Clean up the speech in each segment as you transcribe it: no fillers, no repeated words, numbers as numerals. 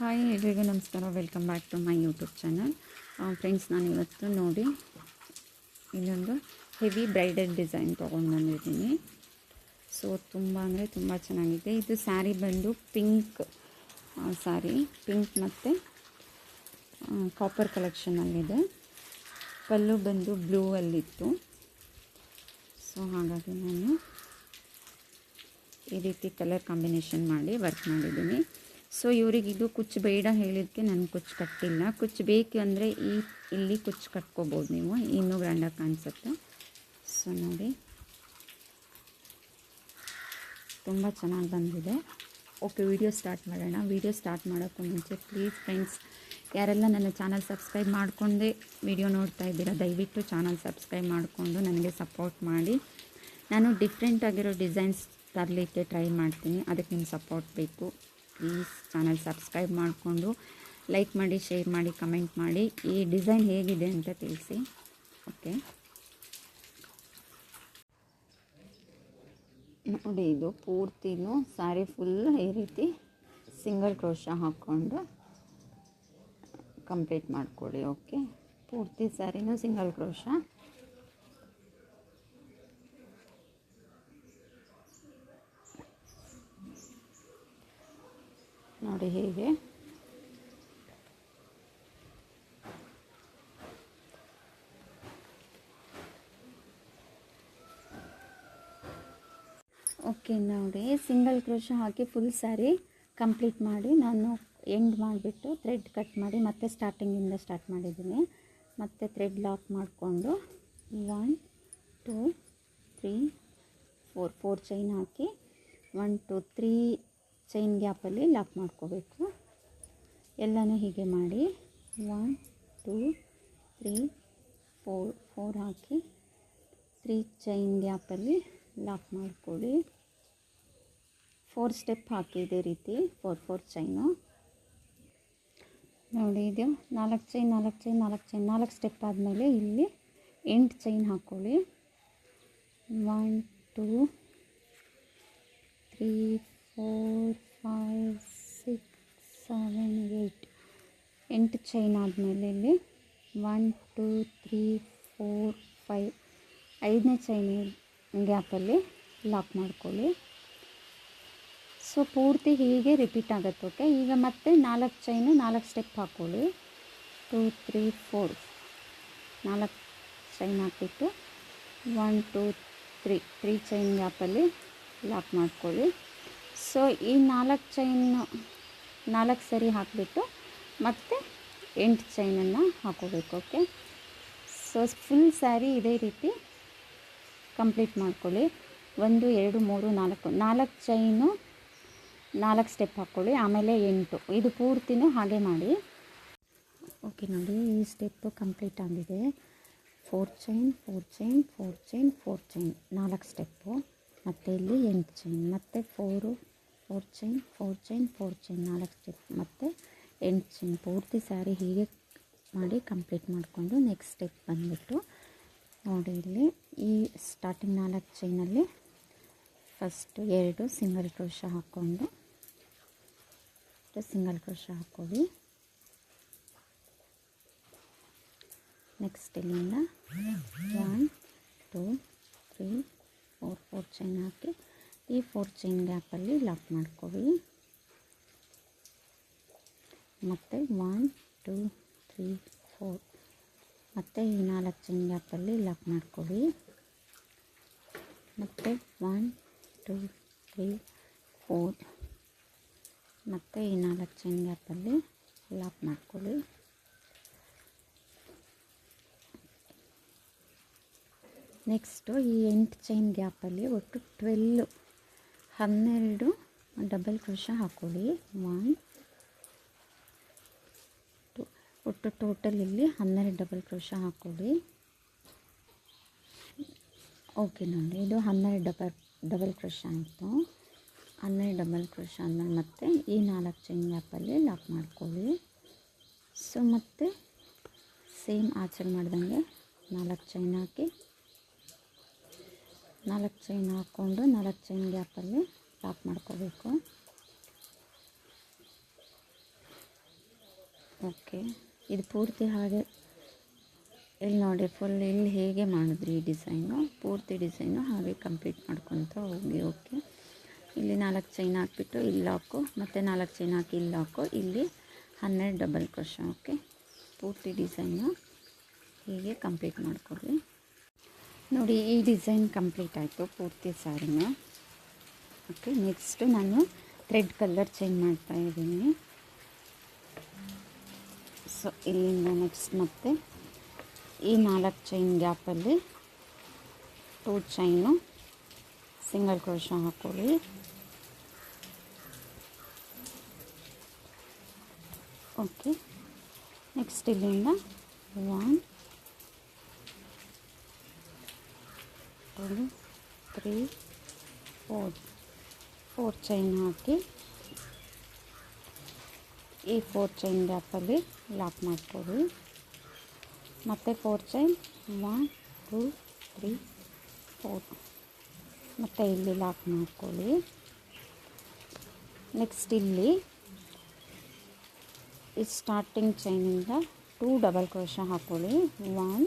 Hi ಎಲ್ರಿಗೂ ನಮಸ್ಕಾರ. Welcome back to my YouTube channel. Friends, ನಾನು ಇವತ್ತು ನೋಡಿ ಇನ್ನೊಂದು ಹೆವಿ ಬ್ರೈಡಲ್ ಡಿಸೈನ್ ತೊಗೊಂಡು ಬಂದಿದ್ದೀನಿ. ಸೊ ತುಂಬ ಅಂದರೆ ತುಂಬ ಚೆನ್ನಾಗಿದೆ. ಇದು ಸ್ಯಾರಿ ಬಂದು ಪಿಂಕ್ ಸ್ಯಾರಿ, ಪಿಂಕ್ ಮತ್ತು ಕಾಪರ್ ಕಲೆಕ್ಷನಲ್ಲಿದೆ. ಪಲ್ಲು ಬಂದು ಬ್ಲೂ ಅಲ್ಲಿತ್ತು. ಸೊ ಹಾಗಾಗಿ ನಾನು ಈ ರೀತಿ ಕಲರ್ ಕಾಂಬಿನೇಷನ್ ಮಾಡಿ ವರ್ಕ್ ಮಾಡಿದ್ದೀನಿ. ಸೊ ಇವ್ರಿಗೆ ಇದು ಕುಚ್ಚು ಬೇಡ ಹೇಳಿದ್ದಕ್ಕೆ ನಾನು ಕುಚ್ಚು ಕಟ್ಟಿಲ್ಲ. ಕುಚ್ಚು ಬೇಕು ಅಂದರೆ ಇಲ್ಲಿ ಕುಚ್ಚು ಕಟ್ಕೋಬೋದು ನೀವು, ಇನ್ನೂ ಗ್ರ್ಯಾಂಡಾಗಿ ಕಾಣಿಸುತ್ತೆ. ಸೊ ನೋಡಿ, ತುಂಬ ಚೆನ್ನಾಗಿ ಬಂದಿದೆ. ಓಕೆ, ವಿಡಿಯೋ ಸ್ಟಾರ್ಟ್ ಮಾಡೋಣ. ವಿಡಿಯೋ ಸ್ಟಾರ್ಟ್ ಮಾಡೋಕ್ಕೂ ಮುಂಚೆ ಪ್ಲೀಸ್ ಫ್ರೆಂಡ್ಸ್, ಯಾರೆಲ್ಲ ನನ್ನ ಚಾನಲ್ ಸಬ್ಸ್ಕ್ರೈಬ್ ಮಾಡಿಕೊಂಡೇ ವಿಡಿಯೋ ನೋಡ್ತಾ ಇದ್ದೀರಾ, ದಯವಿಟ್ಟು ಚಾನಲ್ ಸಬ್ಸ್ಕ್ರೈಬ್ ಮಾಡಿಕೊಂಡು ನನಗೆ ಸಪೋರ್ಟ್ ಮಾಡಿ. ನಾನು ಡಿಫ್ರೆಂಟಾಗಿರೋ ಡಿಸೈನ್ಸ್ ತರಲಿಕ್ಕೆ ಟ್ರೈ ಮಾಡ್ತೀನಿ, ಅದಕ್ಕೆ ನಿಮ್ಮ ಸಪೋರ್ಟ್ ಬೇಕು. ಪ್ಲೀಸ್ ಚಾನಲ್ ಸಬ್ಸ್ಕ್ರೈಬ್ ಮಾಡಿಕೊಂಡು ಲೈಕ್ ಮಾಡಿ, ಶೇರ್ ಮಾಡಿ, ಕಮೆಂಟ್ ಮಾಡಿ, ಈ ಡಿಸೈನ್ ಹೇಗಿದೆ ಅಂತ ತಿಳಿಸಿ. ಓಕೆ ನೋಡಿ, ಇದು ಪೂರ್ತಿನೂ ಸ್ಯಾರಿ ಫುಲ್ ಈ ರೀತಿ ಸಿಂಗಲ್ ಕ್ರೋಶ ಹಾಕ್ಕೊಂಡು ಕಂಪ್ಲೀಟ್ ಮಾಡ್ಕೊಳ್ಳಿ. ಓಕೆ, ಪೂರ್ತಿ ಸ್ಯಾರಿನೂ ಸಿಂಗಲ್ ಕ್ರೋಶ. ನೋಡಿ ಹೇಗೆ ಓಕೆ ನೋಡಿ, ಸಿಂಗಲ್ ಕ್ರೋಶ ಹಾಕಿ ಫುಲ್ ಸ್ಯಾರಿ ಕಂಪ್ಲೀಟ್ ಮಾಡಿ ನಾನು ಎಂಡ್ ಮಾಡಿಬಿಟ್ಟು ಥ್ರೆಡ್ ಕಟ್ ಮಾಡಿ ಮತ್ತೆ ಸ್ಟಾರ್ಟಿಂಗಿಂದ ಸ್ಟಾರ್ಟ್ ಮಾಡಿದ್ದೀನಿ. ಮತ್ತು ಥ್ರೆಡ್ ಲಾಕ್ ಮಾಡಿಕೊಂಡು 1 2 3 4 ಚೈನ್ ಹಾಕಿ 1 2 3 ಚೈನ್ ಗ್ಯಾಪಲ್ಲಿ ಲಾಕ್ ಮಾಡ್ಕೋಬೇಕು. ಎಲ್ಲನೂ ಹೀಗೆ ಮಾಡಿ 1 2 3 4 ಹಾಕಿ 3 ಚೈನ್ ಗ್ಯಾಪಲ್ಲಿ ಲಾಕ್ ಮಾಡ್ಕೊಳ್ಳಿ. 4 ಸ್ಟೆಪ್ ಹಾಕಿ ಇದೇ ರೀತಿ 4 ಚೈನು. ನೋಡಿ, ಇದು 4 ಚೈನ್ 4 ಚೈನ್ 4 ಚೈನ್ 4 ಸ್ಟೆಪ್ ಆದಮೇಲೆ ಇಲ್ಲಿ 8 ಚೈನ್ ಹಾಕ್ಕೊಳ್ಳಿ. 1 2 3 4 5 6 7 8 ಚೈನ್ ಆದಮೇಲೆ ಇಲ್ಲಿ 1 2 3 4 5 5ನೇ ಚೈನ್ ಗ್ಯಾಪಲ್ಲಿ ಲಾಕ್ ಮಾಡ್ಕೊಳ್ಳಿ. ಸೊ ಪೂರ್ತಿ ಹೀಗೆ ರಿಪೀಟ್ ಆಗುತ್ತೆ. ಓಕೆ, ಈಗ ಮತ್ತೆ 4 ಚೈನು 4 ಸ್ಟೆಪ್ ಹಾಕ್ಕೊಳ್ಳಿ. 2 3 4 4 ಚೈನ್ ಹಾಕಿಬಿಟ್ಟು 1 2 3 ಚೈನ್ ಗ್ಯಾಪಲ್ಲಿ ಲಾಕ್ ಮಾಡ್ಕೊಳ್ಳಿ. ಸೊ ಈ 4 ಚೈನು 4 ಸರಿ ಹಾಕಿಬಿಟ್ಟು ಮತ್ತೆ 8 ಚೈನನ್ನು ಹಾಕೋಬೇಕು. ಓಕೆ, ಸೊ ಫುಲ್ ಸ್ಯಾರಿ ಇದೇ ರೀತಿ ಕಂಪ್ಲೀಟ್ ಮಾಡ್ಕೊಳ್ಳಿ. 1 2 3 4 4 ಚೈನು 4 ಸ್ಟೆಪ್ ಹಾಕ್ಕೊಳ್ಳಿ, ಆಮೇಲೆ 8. ಇದು ಪೂರ್ತಿನೂ ಹಾಗೆ ಮಾಡಿ. ಓಕೆ ನೋಡಿ, ಈ ಸ್ಟೆಪ್ಪು ಕಂಪ್ಲೀಟ್ ಆಗಿದೆ. 4 chain 4 chain 4 chain 4 chain 4 step, ಮತ್ತು ಇಲ್ಲಿ 8 ಚೈನ್, ಮತ್ತು 4 ಚೈನ್ 4 ಚೈನ್ 4 ಚೈನ್ 4 ಸ್ಟೆಪ್, ಮತ್ತು 8 ಚೈನ್. ಪೂರ್ತಿ ಸ್ಯಾರಿ ಹೀಗೆ ಮಾಡಿ ಕಂಪ್ಲೀಟ್ ಮಾಡಿಕೊಂಡು ನೆಕ್ಸ್ಟ್ ಸ್ಟೆಪ್ ಬಂದುಬಿಟ್ಟು ನೋಡಿ, ಇಲ್ಲಿ ಈ ಸ್ಟಾರ್ಟಿಂಗ್ 4 ಚೈನಲ್ಲಿ ಫಸ್ಟು 2 ಸಿಂಗಲ್ ಕ್ರೋಶ ಹಾಕ್ಕೊಂಡು ಸಿಂಗಲ್ ಕ್ರೋಶ ಹಾಕ್ಕೊಳ್ಳಿ. ನೆಕ್ಸ್ಟ್ ಇಲ್ಲಿಂದ 1 2 3 4 ಚೈನ್ ಹಾಕಿ ಈ 4 ಚೈನ್ ಗ್ಯಾಪಲ್ಲಿ ಲಾಕ್ ಮಾಡ್ಕೊಳ್ಳಿ. ಮತ್ತು 1 2 3 4 ಮತ್ತು ಈ 4 ಚೈನ್ ಗ್ಯಾಪಲ್ಲಿ ಲಾಕ್ ಮಾಡ್ಕೊಳ್ಳಿ. ಮತ್ತು 1 2 3 4 ಮತ್ತು ಈ 4 ಚೈನ್ ಗ್ಯಾಪಲ್ಲಿ ಲಾಕ್ ಮಾಡ್ಕೊಳ್ಳಿ. ನೆಕ್ಸ್ಟು ಈ 8 ಚೈನ್ ಗ್ಯಾಪಲ್ಲಿ ಒಟ್ಟು 12 ಡಬಲ್ ಕ್ರೋಶ ಹಾಕ್ಕೊಳ್ಳಿ. 1 2 ಒಟ್ಟು ಟೋಟಲ್ ಇಲ್ಲಿ 12 ಡಬಲ್ ಕ್ರೋಶ ಹಾಕ್ಕೊಳ್ಳಿ. ಓಕೆ ನೋಡಿ, ಇದು 12 ಡಬಲ್ ಕ್ರೋಶ ಆಯಿತು. 12 ಡಬಲ್ ಕ್ರೋಶ ಆದಮೇಲೆ ಮತ್ತೆ ಈ 4 ಚೈನ್ ಗ್ಯಾಪಲ್ಲಿ ಲಾಕ್ ಮಾಡ್ಕೊಳ್ಳಿ. ಸೊ ಮತ್ತೆ ಸೇಮ್ ಆಚರಣೆ ಮಾಡ್ದಂಗೆ 4 ಚೈನ್ ಹಾಕಿ 4 ಚೈನ್ ಹಾಕ್ಕೊಂಡು 4 ಚೈನ್ ಗ್ಯಾಪಲ್ಲಿ ಲಾಕ್ ಮಾಡ್ಕೋಬೇಕು. ಓಕೆ, ಇದು ಪೂರ್ತಿ ಹಾಗೆ ಇಲ್ಲಿ ನೋಡಿ ಫುಲ್ ಇಲ್ಲಿ ಹೇಗೆ ಮಾಡಿದ್ರಿ ಈ ಡಿಸೈನು, ಪೂರ್ತಿ ಡಿಸೈನು ಹಾಗೆ ಕಂಪ್ಲೀಟ್ ಮಾಡ್ಕೊತ ಹೋಗಿ. ಓಕೆ, ಇಲ್ಲಿ 4 ಚೈನ್ ಹಾಕ್ಬಿಟ್ಟು ಇಲ್ಲಿ ಲಾಕು, ಮತ್ತು 4 ಚೈನ್ ಹಾಕಿ ಇಲ್ಲಿ ಲಾಕು, ಇಲ್ಲಿ 12 ಡಬಲ್ ಕ್ರೋಶೆ. ಓಕೆ, ಪೂರ್ತಿ ಡಿಸೈನು ಹೀಗೆ ಕಂಪ್ಲೀಟ್ ಮಾಡ್ಕೊಳ್ಳಿ. ನೋಡಿ ಈ ಡಿಸೈನ್ ಕಂಪ್ಲೀಟ್ ಆಯಿತು ಪೂರ್ತಿ ಸ್ಯಾರಿನ. ಓಕೆ, ನೆಕ್ಸ್ಟ್ ನಾನು ಥ್ರೆಡ್ ಕಲರ್ ಚೇಂಜ್ ಮಾಡ್ತಾಯಿದ್ದೀನಿ. ಸೊ ಇಲ್ಲಿಂದ ನೆಕ್ಸ್ಟ್ ಮತ್ತೆ ಈ 4 ಚೈನ್ ಗ್ಯಾಪಲ್ಲಿ 2 ಚೈನು ಸಿಂಗಲ್ ಕ್ರೋಶೆ ಹಾಕ್ಕೊಳ್ಳಿ. ಓಕೆ, ನೆಕ್ಸ್ಟ್ ಇಲ್ಲಿಂದ 1 2 3 4 ಚೈನ್ ಹಾಕಿ ಈ 4 ಚೈನ್ ಗ್ಯಾಪಲ್ಲಿ ಲಾಕ್ ಮಾಡ್ಕೊಳ್ಳಿ. ಮತ್ತು 4 ಚೈನ್ 1 2 3 4 ಮತ್ತು ಇಲ್ಲಿ ಲಾಕ್ ಮಾಡ್ಕೊಳ್ಳಿ. ನೆಕ್ಸ್ಟ್ ಇಲ್ಲಿ ಈ ಸ್ಟಾರ್ಟಿಂಗ್ ಚೈನಿಂದ 2 ಡಬಲ್ ಕ್ರೋಶೆ ಹಾಕ್ಕೊಳ್ಳಿ. 1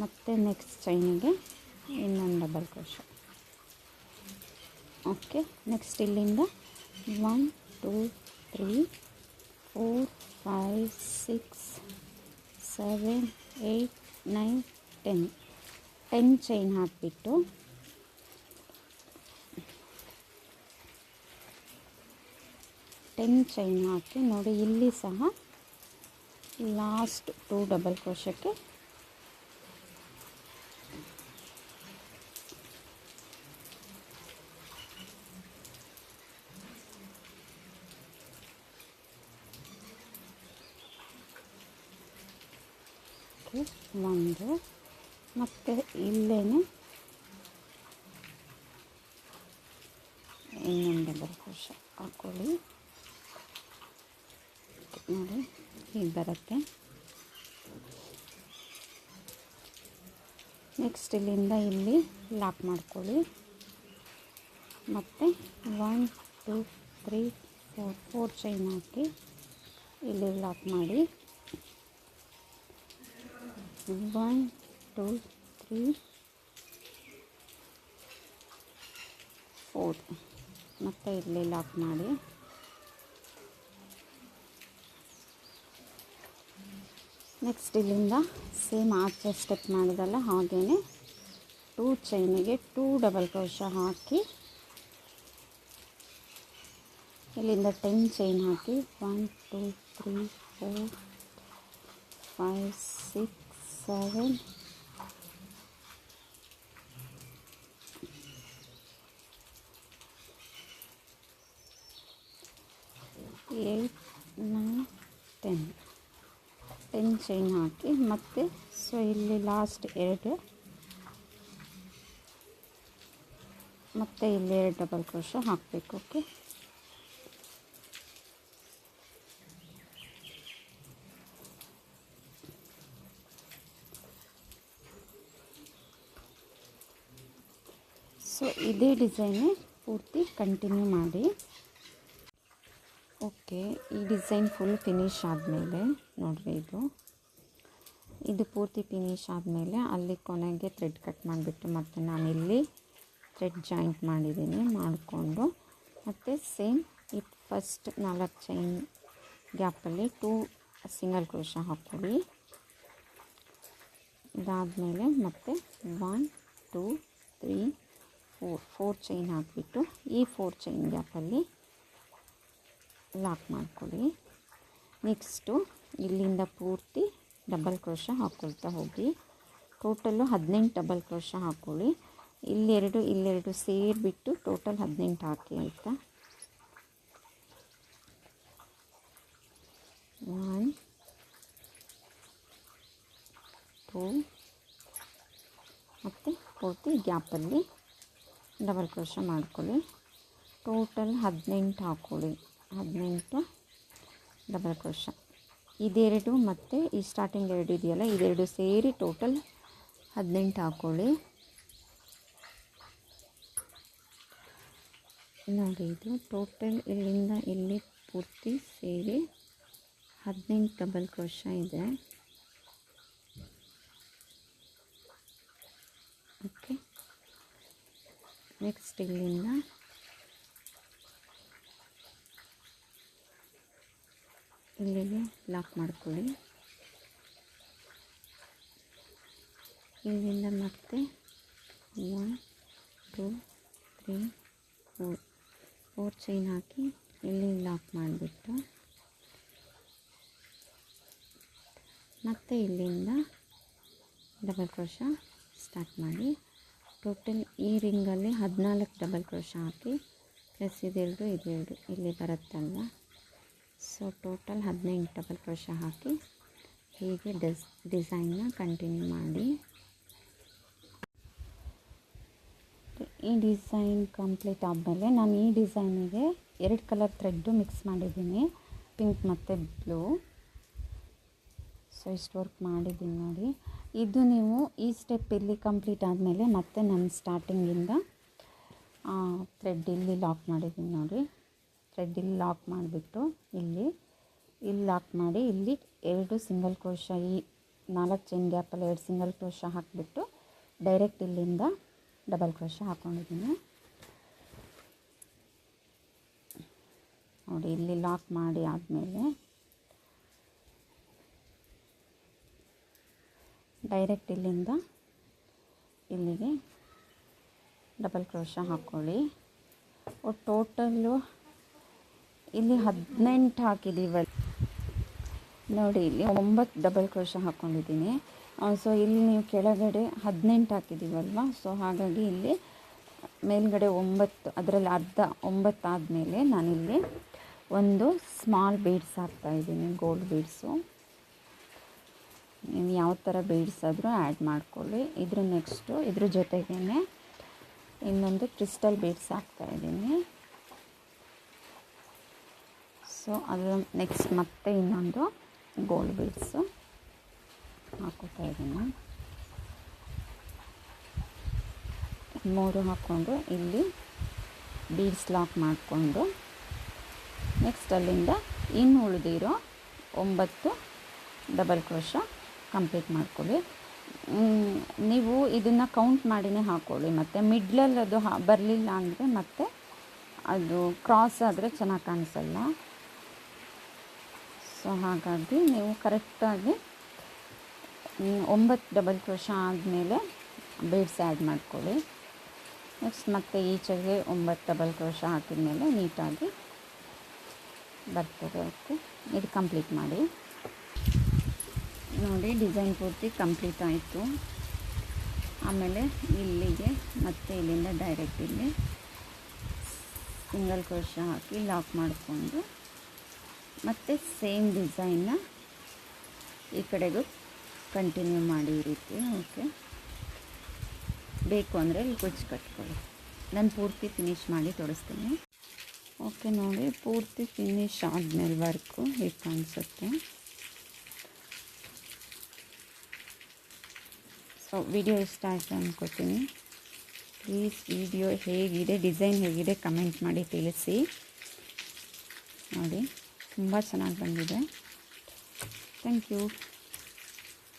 ಮತ್ತು ನೆಕ್ಸ್ಟ್ ಚೈನಿಗೆ ಇನ್ನೊಂದು ಡಬಲ್ ಕ್ರೋಶೆ. ಓಕೆ, ನೆಕ್ಸ್ಟ್ ಇಲ್ಲಿಂದ 1 2 3 4 5 6 7 8 9 10 ಚೈನ್ ಹಾಕಿಬಿಟ್ಟು ಚೈನ್ ಹಾಕಿ ನೋಡಿ ಇಲ್ಲಿ ಸಹ ಲಾಸ್ಟ್ 2 ಡಬಲ್ ಕ್ರೋಶಕ್ಕೆ ಒಂದು, ಮತ್ತು ಇಲ್ಲೇ ಇನ್ನೊಂದು ಡಬಲ್ ಕ್ರೋಶೆ ಹಾಕ್ಕೊಳ್ಳಿ. ನೋಡಿ ಹೀಗೆ ಬರುತ್ತೆ. ನೆಕ್ಸ್ಟ್ ಇಲ್ಲಿಂದ ಇಲ್ಲಿ ಲಾಕ್ ಮಾಡ್ಕೊಳ್ಳಿ. ಮತ್ತು 1 2 3 4 ಚೈನ್ ಹಾಕಿ ಇಲ್ಲಿ ಲಾಕ್ ಮಾಡಿ. 1 2 3 4 ಮತ್ತು ಇಲ್ಲಿ ಲಾಕ್ ಮಾಡಿ. ನೆಕ್ಸ್ಟ್ ಇಲ್ಲಿಂದ ಸೇಮ್ ಆಚೆ ಸ್ಟೆಪ್ ಮಾಡಿದಲ್ಲ ಹಾಗೇ 2 ಚೈನಿಗೆ 2 ಡಬಲ್ ಕ್ರೋಶೆ ಹಾಕಿ ಇಲ್ಲಿಂದ 10 ಚೈನ್ ಹಾಕಿ 1 2 3 4 5 6 7 8 9 10 ಚೈನ್ ಹಾಕಿ ಮತ್ತೆ ಸೊ ಇಲ್ಲಿ ಲಾಸ್ಟ್ 2 ಮತ್ತೆ ಇಲ್ಲಿ 2 ಡಬಲ್ ಕ್ರೋಶೆ ಹಾಕಬೇಕು. ಓಕೆ, ಸೊ ಇದೇ ಡಿಸೈನೇ ಪೂರ್ತಿ ಕಂಟಿನ್ಯೂ ಮಾಡಿ. ಓಕೆ, ಈ ಡಿಸೈನ್ ಫುಲ್ ಫಿನಿಶ್ ಆದಮೇಲೆ ನೋಡಿರಿ ಇದು ಪೂರ್ತಿ ಫಿನಿಶ್ ಆದಮೇಲೆ ಅಲ್ಲಿ ಕೊನೆಗೆ ಥ್ರೆಡ್ ಕಟ್ ಮಾಡಿಬಿಟ್ಟು ಮತ್ತು ನಾನಿಲ್ಲಿ ಥ್ರೆಡ್ ಜಾಯಿಂಟ್ ಮಾಡಿದ್ದೀನಿ ಮಾಡಿಕೊಂಡು ಮತ್ತು ಸೇಮ್ ಈ ಫಸ್ಟ್ 4 ಚೈನ್ ಗ್ಯಾಪಲ್ಲಿ 2 ಸಿಂಗಲ್ ಕ್ರೋಶೆ ಹಾಕ್ಕೊಳ್ಳಿ. ಇದಾದಮೇಲೆ ಮತ್ತೆ 1 2 3 4 ಚೈನ್ ಹಾಕಿಬಿಟ್ಟು ಈ 4 ಚೈನ್ ಗ್ಯಾಪಲ್ಲಿ ಲಾಕ್ ಮಾಡ್ಕೊಳ್ಳಿ. ನೆಕ್ಸ್ಟು ಇಲ್ಲಿಂದ ಪೂರ್ತಿ ಡಬಲ್ ಕ್ರೋಶೆ ಹಾಕ್ಕೊಳ್ತಾ ಹೋಗಿ. ಟೋಟಲ್ಲು 18 ಡಬಲ್ ಕ್ರೋಶೆ ಹಾಕ್ಕೊಳ್ಳಿ. ಇಲ್ಲೆರಡು ಸೇರಿಬಿಟ್ಟು ಟೋಟಲ್ 18 ಹಾಕಿ ಆಯಿತಾ. 1 2 ಮತ್ತು ಪೂರ್ತಿ ಗ್ಯಾಪಲ್ಲಿ ಡಬಲ್ ಕ್ರೋಶೆ ಮಾಡ್ಕೊಳ್ಳಿ. ಟೋಟಲ್ 18 ಹಾಕ್ಕೊಳ್ಳಿ. 18 ಡಬಲ್ ಕ್ರೋಶೆ ಇದೆರಡು ಮತ್ತು ಈ ಸ್ಟಾರ್ಟಿಂಗ್ 2 ಇದೆಯಲ್ಲ ಇದೆರಡು ಸೇರಿ ಟೋಟಲ್ 18 ಹಾಕ್ಕೊಳ್ಳಿ. ನೋಡಿ ಇದು ಟೋಟಲ್ ಇಲ್ಲಿಂದ ಇಲ್ಲಿ ಪೂರ್ತಿ ಸೇರಿ 18 ಡಬಲ್ ಕ್ರೋಶಾ ಇದೆ. ಓಕೆ, ನೆಕ್ಸ್ಟ್ ಇಲ್ಲಿಂದ ಇಲ್ಲಿಗೆ ಲಾಕ್ ಮಾಡ್ಕೊಳ್ಳಿ. ಇಲ್ಲಿಂದ ಮತ್ತೆ 1 2 3 4 ಚೈನ್ ಹಾಕಿ ಇಲ್ಲಿ ಲಾಕ್ ಮಾಡಿಬಿಟ್ಟು ಮತ್ತೆ ಇಲ್ಲಿಂದ ಡಬಲ್ ಕ್ರೋಶಾ ಸ್ಟಾರ್ಟ್ ಮಾಡಿ. ಟೋಟಲ್ ಈ ರಿಂಗಲ್ಲಿ 14 ಡಬಲ್ ಕ್ರೋಶಾ ಹಾಕಿ ಪ್ಲಸ್ ಇದೆರಡು ಇಲ್ಲಿ ಬರುತ್ತಲ್ವ. ಸೊ ಟೋಟಲ್ 18 ಡಬಲ್ ಕ್ರೋಶಾ ಹಾಕಿ ಹೀಗೆ ಡಿಸೈನ್ನ ಕಂಟಿನ್ಯೂ ಮಾಡಿ. ಈ ಡಿಸೈನ್ ಕಂಪ್ಲೀಟ್ ಆದಮೇಲೆ ನಾನು ಈ ಡಿಸೈನಿಗೆ 2 ಕಲರ್ ಥ್ರೆಡ್ಡು ಮಿಕ್ಸ್ ಮಾಡಿದ್ದೀನಿ, ಪಿಂಕ್ ಮತ್ತು ಬ್ಲೂ. ಸೊ ಇಷ್ಟು ವರ್ಕ್ ಮಾಡಿದ್ದೀನಿ ನೋಡಿ. ಇದು ನೀವು ಈ ಸ್ಟೆಪ್ ಇಲ್ಲಿ ಕಂಪ್ಲೀಟ್ ಆದಮೇಲೆ ಮತ್ತೆ ನಾನು ಸ್ಟಾರ್ಟಿಂಗಿಂದ ಥ್ರೆಡ್ ಇಲ್ಲಿ ಲಾಕ್ ಮಾಡಿದ್ದೀನಿ ನೋಡಿ. ಥ್ರೆಡ್ ಇಲ್ಲಿ ಲಾಕ್ ಮಾಡಿಬಿಟ್ಟು ಇಲ್ಲಿ ಲಾಕ್ ಮಾಡಿ ಇಲ್ಲಿ 2 ಸಿಂಗಲ್ ಕ್ರೋಶಾ, ಈ 4 ಚೈನ್ ಗ್ಯಾಪಲ್ಲಿ 2 ಸಿಂಗಲ್ ಕ್ರೋಶಾ ಹಾಕಿಬಿಟ್ಟು ಡೈರೆಕ್ಟ್ ಇಲ್ಲಿಂದ ಡಬಲ್ ಕ್ರೋಶಾ ಹಾಕ್ಕೊಂಡಿದ್ದೀನಿ ನೋಡಿ. ಇಲ್ಲಿ ಲಾಕ್ ಮಾಡಿ ಆದಮೇಲೆ ಡೈರೆಕ್ಟ್ ಇಲ್ಲಿಂದ ಇಲ್ಲಿಗೆ ಡಬಲ್ ಕ್ರೋಶಾ ಹಾಕ್ಕೊಳ್ಳಿ. ಟೋಟಲ್ಲು ಇಲ್ಲಿ 18 ಹಾಕಿದ್ದೀವಲ್ಲ ನೋಡಿ, ಇಲ್ಲಿ 9 ಡಬಲ್ ಕ್ರೋಶಾ ಹಾಕ್ಕೊಂಡಿದ್ದೀನಿ. ಸೊ ಇಲ್ಲಿ ನೀವು ಕೆಳಗಡೆ 18 ಹಾಕಿದ್ದೀವಲ್ವ, ಸೊ ಹಾಗಾಗಿ ಇಲ್ಲಿ ಮೇಲ್ಗಡೆ 9, ಅದರಲ್ಲಿ ಅರ್ಧ 9 ಆದಮೇಲೆ ನಾನಿಲ್ಲಿ ಒಂದು ಸ್ಮಾಲ್ ಬೀಡ್ಸ್ ಹಾಕ್ತಾಯಿದ್ದೀನಿ, ಗೋಲ್ಡ್ ಬೀಡ್ಸು. ನೀವು ಯಾವ ಥರ ಬೀಡ್ಸ್ ಆದರೂ ಆ್ಯಡ್ ಮಾಡ್ಕೊಳ್ಳಿ. ಇದ್ರ ಜೊತೆಗೇ ಇನ್ನೊಂದು ಕ್ರಿಸ್ಟಲ್ ಬೀಡ್ಸ್ ಹಾಕ್ತಾಯಿದ್ದೀನಿ. ಸೊ ಅದು ನೆಕ್ಸ್ಟ್ ಮತ್ತೆ ಇನ್ನೊಂದು ಗೋಲ್ಡ್ ಬೀಡ್ಸು ಹಾಕೋತಾ ಇದ್ದೀನಿ. 3 ಹಾಕ್ಕೊಂಡು ಇಲ್ಲಿ ಬೀಡ್ಸ್ ಲಾಕ್ ಮಾಡಿಕೊಂಡು ನೆಕ್ಸ್ಟ್ ಅಲ್ಲಿಂದ ಇನ್ನು ಉಳಿದಿರೋ 9 ಡಬಲ್ ಕ್ರೋಶಾ ಕಂಪ್ಲೀಟ್ ಮಾಡ್ಕೊಳ್ಳಿ. ನೀವು ಇದನ್ನು ಕೌಂಟ್ ಮಾಡಿನೇ ಹಾಕ್ಕೊಳ್ಳಿ. ಮತ್ತು ಮಿಡ್ಲಲ್ಲಿ ಅದು ಬರಲಿಲ್ಲ ಅಂದರೆ ಮತ್ತೆ ಅದು ಕ್ರಾಸ್ ಆದರೆ ಚೆನ್ನಾಗಿ ಕಾಣಿಸಲ್ಲ. ಸೊ ಹಾಗಾಗಿ ನೀವು ಕರೆಕ್ಟಾಗಿ 9 ಡಬಲ್ ಕ್ರೋಶಾ ಆದಮೇಲೆ ಬೀಡ್ಸ್ ಆ್ಯಡ್ ಮಾಡ್ಕೊಳ್ಳಿ. ನೆಕ್ಸ್ಟ್ ಮತ್ತೆ ಈಚೆಗೆ 9 ಡಬಲ್ ಕ್ರೋಶಾ ಹಾಕಿದ ಮೇಲೆ ನೀಟಾಗಿ ಬರ್ತದೆ. ಓಕೆ, ಇದು ಕಂಪ್ಲೀಟ್ ಮಾಡಿ ನೋಡಿ. ಡಿಸೈನ್ ಪೂರ್ತಿ ಕಂಪ್ಲೀಟ್ ಆಯಿತು. ಆಮೇಲೆ ಇಲ್ಲಿಗೆ ಮತ್ತೆ ಇಲ್ಲಿಂದ ಡೈರೆಕ್ಟ್ ಇಲ್ಲಿ ಸಿಂಗಲ್ ಕ್ರೋಶಾ ಹಾಕಿ ಲಾಕ್ ಮಾಡಿಕೊಂಡು ಮತ್ತು ಸೇಮ್ ಡಿಸೈನ್ನ ಈ ಕಡೆಗೂ ಕಂಟಿನ್ಯೂ ಮಾಡಿ ಈ ರೀತಿ. ಓಕೆ, ಬೇಕು ಅಂದರೆ ಇಲ್ಲಿ ಕುಚ್ಚು ಕಟ್ಕೊಳ್ಳಿ. ನಾನು ಪೂರ್ತಿ ಫಿನಿಷ್ ಮಾಡಿ ತೋರಿಸ್ತೀನಿ. ಓಕೆ ನೋಡಿ, ಪೂರ್ತಿ ಫಿನಿಷ್ ಆದಮೇಲೆ ವರ್ಕು ಹೀಗೆ ಕಾಣಿಸುತ್ತೆ. ಸೊ ವಿಡಿಯೋ ಇಷ್ಟ ಆಯಿತು ಅಂದ್ಕೋತೀನಿ. ಪ್ಲೀಸ್ ವಿಡಿಯೋ ಹೇಗಿದೆ, ಡಿಸೈನ್ ಹೇಗಿದೆ ಕಮೆಂಟ್ ಮಾಡಿ ತಿಳಿಸಿ. ನೋಡಿ ತುಂಬ ಚೆನ್ನಾಗಿ ಬಂದಿದೆ. Thank you.